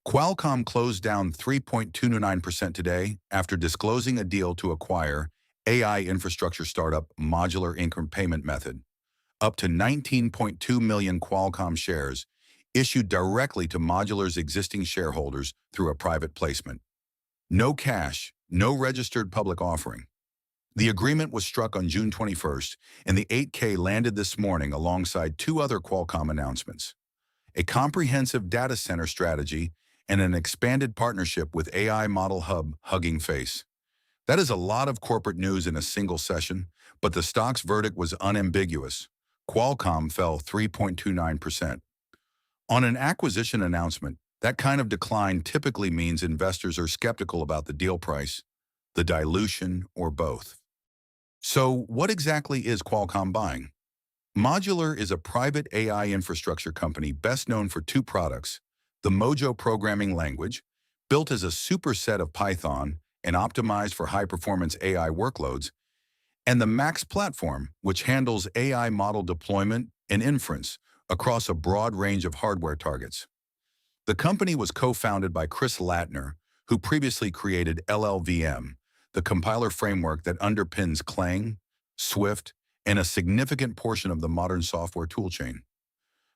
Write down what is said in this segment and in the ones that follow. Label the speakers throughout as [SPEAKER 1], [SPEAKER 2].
[SPEAKER 1] Qualcomm closed down 3.29% today after disclosing a deal to acquire AI infrastructure startup Modular Inc. payment method. Up to 19.2 million Qualcomm shares issued directly to Modular's existing shareholders through a private placement. No cash, no registered public offering. The agreement was struck on June 21st, and the 8K landed this morning alongside two other Qualcomm announcements: a comprehensive data center strategy and an expanded partnership with AI model hub Hugging Face. That is a lot of corporate news in a single session, but the stock's verdict was unambiguous. Qualcomm fell 3.29%. On an acquisition announcement, that kind of decline typically means investors are skeptical about the deal price, the dilution, or both. So what exactly is Qualcomm buying? Modular is a private AI infrastructure company best known for two products: the Mojo programming language, built as a superset of Python and optimized for high-performance AI workloads, and the Max platform, which handles AI model deployment and inference across a broad range of hardware targets. The company was co-founded by Chris Latner, who previously created LLVM, the compiler framework that underpins Clang, Swift, and a significant portion of the modern software toolchain.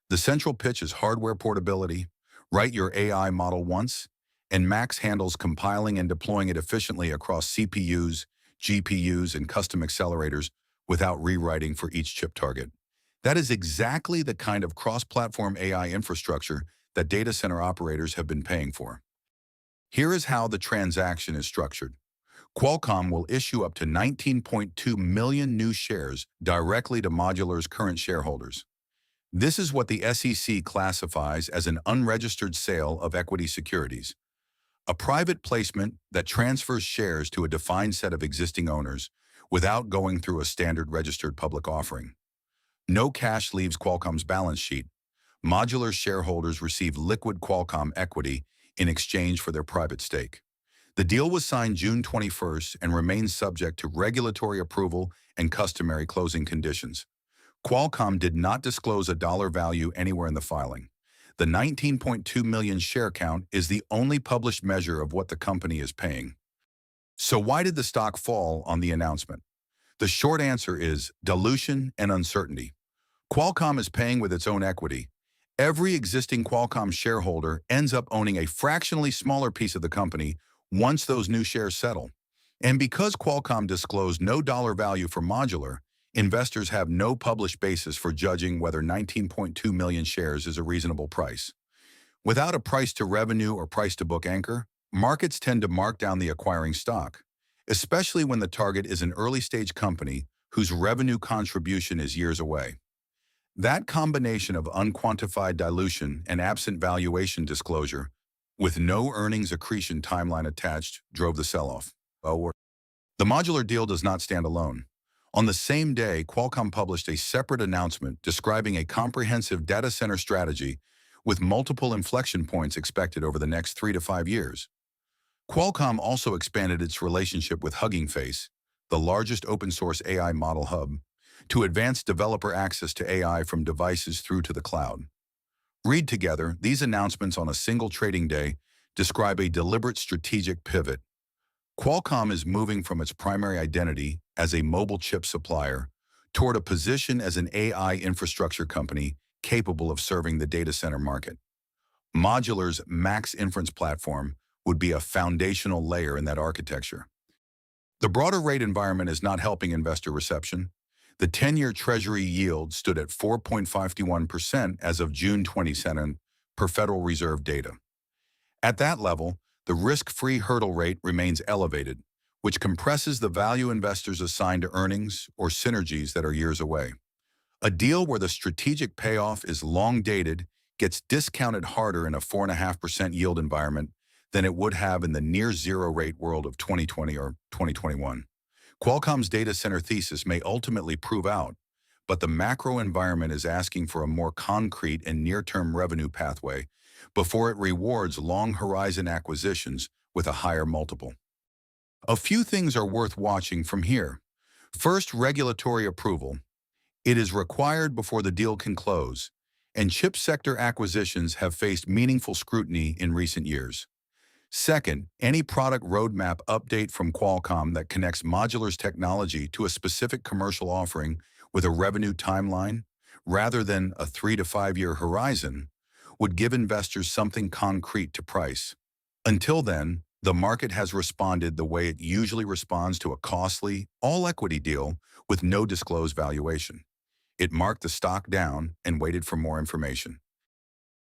[SPEAKER 1] The central pitch is hardware portability: write your AI model once, and Max handles compiling and deploying it efficiently across CPUs, GPUs, and custom accelerators without rewriting for each chip target. That is exactly the kind of cross-platform AI infrastructure that data center operators have been paying for. Here is how the transaction is structured. Qualcomm will issue up to 19.2 million new shares directly to Modular's current shareholders. This is what the SEC classifies as an unregistered sale of equity securities, a private placement that transfers shares to a defined set of existing owners without going through a standard registered public offering. No cash leaves Qualcomm's balance sheet. Modular shareholders receive liquid Qualcomm equity in exchange for their private stake. The deal was signed June 21st and remains subject to regulatory approval and customary closing conditions. Qualcomm did not disclose a dollar value anywhere in the filing. The 19.2 million share count is the only published measure of what the company is paying. So why did the stock fall on the announcement? The short answer is dilution and uncertainty. Qualcomm is paying with its own equity. Every existing Qualcomm shareholder ends up owning a fractionally smaller piece of the company once those new shares settle. And because Qualcomm disclosed no dollar value for Modular, investors have no published basis for judging whether 19.2 million shares is a reasonable price. Without a price-to-revenue or price-to-book anchor, markets tend to mark down the acquiring stock, especially when the target is an early-stage company whose revenue contribution is years away. That combination of unquantified dilution and absent valuation disclosure, with no earnings accretion timeline attached, drove the sell-off. The Modular deal does not stand alone. On the same day, Qualcomm published a separate announcement describing a comprehensive data center strategy with multiple inflection points expected over the next 3 to 5 years. Qualcomm also expanded its relationship with Hugging Face, the largest open-source AI model hub, to advance developer access to AI from devices through to the cloud. Read together, these announcements on a single trading day describe a deliberate strategic pivot. Qualcomm is moving from its primary identity as a mobile chip supplier toward a position as an AI infrastructure company capable of serving the data center market. Modular's Max inference platform would be a foundational layer in that architecture. The broader rate environment is not helping investor reception. The 10-year Treasury yield stood at 4.51% as of June 22nd per Federal Reserve data. At that level, the risk-free hurdle rate remains elevated, which compresses the value investors assign to earnings or synergies that are years away. A deal where the strategic payoff is long-dated gets discounted harder in a 4.5% yield environment than it would have in the near-zero rate world of 2020 or 2021. Qualcomm's data center thesis may ultimately prove out, but the macro environment is asking for a more concrete and near-term revenue pathway before it rewards long-horizon acquisitions with a higher multiple. A few things are worth watching from here. First, regulatory approval. It is required before the deal can close, and chip sector acquisitions have faced meaningful scrutiny in recent years. Second, any product roadmap update from Qualcomm that connects Modular's technology to a specific commercial offering with a revenue timeline, rather than a 3 to 5 year horizon, would give investors something concrete to price. Until then, the market has responded the way it usually responds to a costly, all-equity deal with no disclosed valuation. It marked the stock down and waited for more information.